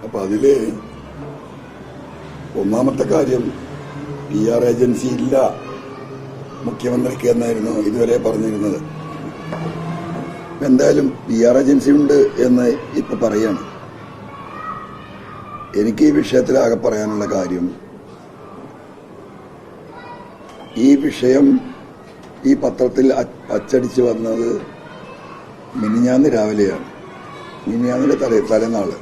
അപ്പൊ അതില് ഒന്നാമത്തെ കാര്യം PR ഏജൻസി ഇല്ല മുഖ്യമന്ത്രിക്ക് എന്നായിരുന്നു ഇതുവരെ പറഞ്ഞിരുന്നത്. എന്തായാലും PR ഏജൻസി ഉണ്ട് എന്ന് ഇപ്പൊ പറയാണ്. എനിക്ക് ഈ വിഷയത്തിലാകെ പറയാനുള്ള കാര്യം, ഈ വിഷയം ഈ പത്രത്തിൽ അച്ചടിച്ച് വന്നത് മിനിഞ്ഞാന്ന് രാവിലെയാണ്. മിനിഞ്ഞാന്നിന്റെ തലേനാള്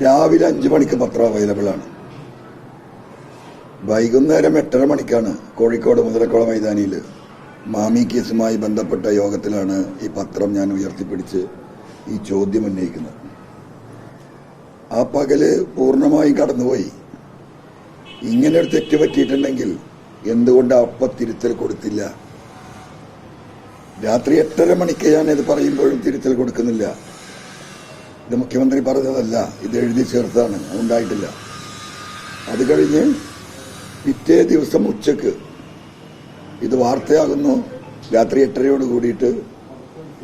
രാവിലെ 5 മണിക്ക് പത്രം അവൈലബിൾ ആണ്. വൈകുന്നേരം 8:30 മണിക്കാണ് കോഴിക്കോട് മുതലക്കുളം മൈതാനിയിൽ മാമി കേസുമായി ബന്ധപ്പെട്ട യോഗത്തിലാണ് ഈ പത്രം ഞാൻ ഉയർത്തിപ്പിടിച്ച് ഈ ചോദ്യം ഉന്നയിക്കുന്നത്. ആ പകല് പൂർണ്ണമായി കടന്നുപോയി. ഇങ്ങനെ ഒരു തെറ്റ് പറ്റിയിട്ടുണ്ടെങ്കിൽ എന്തുകൊണ്ട് അപ്പം തിരുത്തൽ കൊടുത്തില്ല? രാത്രി 8:30 മണിക്ക് ഞാൻ ഇത് പറയുമ്പോഴും തിരുത്തൽ കൊടുക്കുന്നില്ല. ഇത് മുഖ്യമന്ത്രി പറഞ്ഞതല്ല, ഇത് എഴുതി ചേർത്താണ്, ഉണ്ടായിട്ടില്ല. അത് കഴിഞ്ഞ് പിറ്റേ ദിവസം ഉച്ചക്ക് ഇത് വാർത്തയാകുന്നു. രാത്രി 8:30 കൂടിയിട്ട്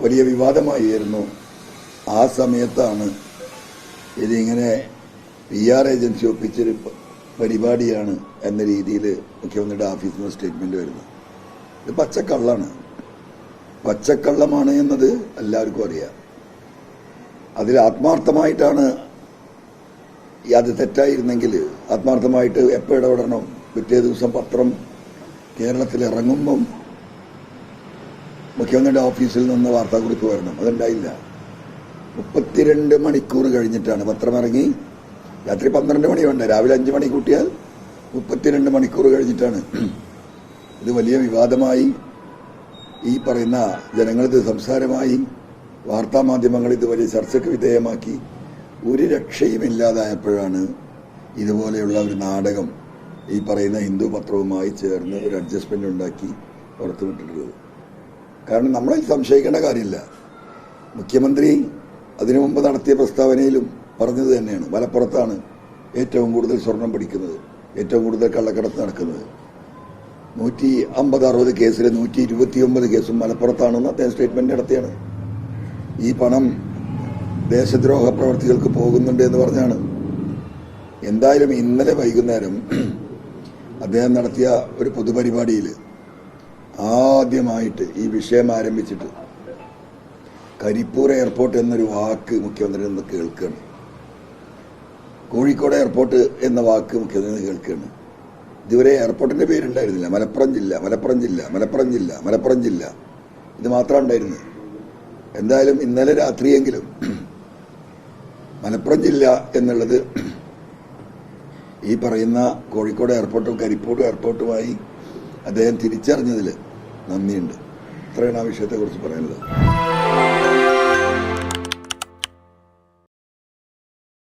വലിയ വിവാദമായിരുന്നു. ആ സമയത്താണ് ഇതിങ്ങനെ PR ഏജൻസി ഒപ്പിച്ചൊരു പരിപാടിയാണ് എന്ന രീതിയിൽ മുഖ്യമന്ത്രിയുടെ ഓഫീസിൽ നിന്ന് സ്റ്റേറ്റ്മെന്റ് വരുന്നത്. ഇത് പച്ചക്കള്ളാണ്. പച്ചക്കള്ളമാണ് എന്നത് എല്ലാവർക്കും അറിയാം. അതിൽ ആത്മാർത്ഥമായിട്ടാണ്, അത് തെറ്റായിരുന്നെങ്കിൽ ആത്മാർത്ഥമായിട്ട് എപ്പോൾ ഇടപെടണം? പിറ്റേ ദിവസം പത്രം കേരളത്തിൽ ഇറങ്ങുമ്പം മുഖ്യമന്ത്രിയുടെ ഓഫീസിൽ നിന്ന് വാർത്താക്കുറിപ്പ് വരണം. അതുണ്ടായില്ല. 32 മണിക്കൂർ കഴിഞ്ഞിട്ടാണ് പത്രം ഇറങ്ങി. രാത്രി 12 മണി വേണ്ട, രാവിലെ 5 മണി കൂട്ടിയാൽ 32 മണിക്കൂർ കഴിഞ്ഞിട്ടാണ് ഇത് വലിയ വിവാദമായി. ഈ പറയുന്ന ജനങ്ങളിത് സംസാരമായി. വാർത്താമാധ്യമങ്ങൾ ഇത് വലിയ ചർച്ചയ്ക്ക് വിധേയമാക്കി. ഒരു രക്ഷയും ഇല്ലാതായപ്പോഴാണ് ഇതുപോലെയുള്ള ഒരു നാടകം ഈ പറയുന്ന ഹിന്ദു പത്രവുമായി ചേർന്ന് ഒരു അഡ്ജസ്റ്റ്മെന്റ് ഉണ്ടാക്കി പുറത്തുവിട്ടിട്ടുള്ളത്. കാരണം നമ്മളതിൽ സംശയിക്കേണ്ട കാര്യമില്ല. മുഖ്യമന്ത്രി അതിനു മുമ്പ് നടത്തിയ പ്രസ്താവനയിലും പറഞ്ഞത് തന്നെയാണ്, മലപ്പുറത്താണ് ഏറ്റവും കൂടുതൽ സ്വർണം പിടിക്കുന്നത്, ഏറ്റവും കൂടുതൽ കള്ളക്കടത്ത് നടക്കുന്നത്. 150-60 കേസിൽ 129 കേസും മലപ്പുറത്താണെന്ന് അദ്ദേഹം സ്റ്റേറ്റ്മെന്റ് നടത്തിയാണ്. ഈ പണം ദേശദ്രോഹ പ്രവർത്തികൾക്ക് പോകുന്നുണ്ട് എന്ന് പറഞ്ഞാണ്. എന്തായാലും ഇന്നലെ വൈകുന്നേരം അദ്ദേഹം നടത്തിയ ഒരു പൊതുപരിപാടിയിൽ ആദ്യമായിട്ട് ഈ വിഷയം ആരംഭിച്ചിട്ട് കരിപ്പൂർ എയർപോർട്ട് എന്നൊരു വാക്ക് മുഖ്യമന്ത്രി നിന്ന് കേൾക്കുകയാണ്. കോഴിക്കോട് എയർപോർട്ട് എന്ന വാക്ക് മുഖ്യമന്ത്രി കേൾക്കുകയാണ്. ഇതുവരെ എയർപോർട്ടിന്റെ പേരുണ്ടായിരുന്നില്ല. മലപ്പുറം ജില്ല ഇത് മാത്രം ഉണ്ടായിരുന്നു. എന്തായാലും ഇന്നലെ രാത്രിയെങ്കിലും മലപ്പുറം ജില്ല എന്നുള്ളത് ഈ പറയുന്ന കോഴിക്കോട് എയർപോർട്ടും കരിപ്പൂർ എയർപോർട്ടുമായി അദ്ദേഹം തിരിച്ചറിഞ്ഞതിൽ നന്ദിയുണ്ട്. ഇത്രയാണ് ആ വിഷയത്തെക്കുറിച്ച് പറയാനുള്ളത്.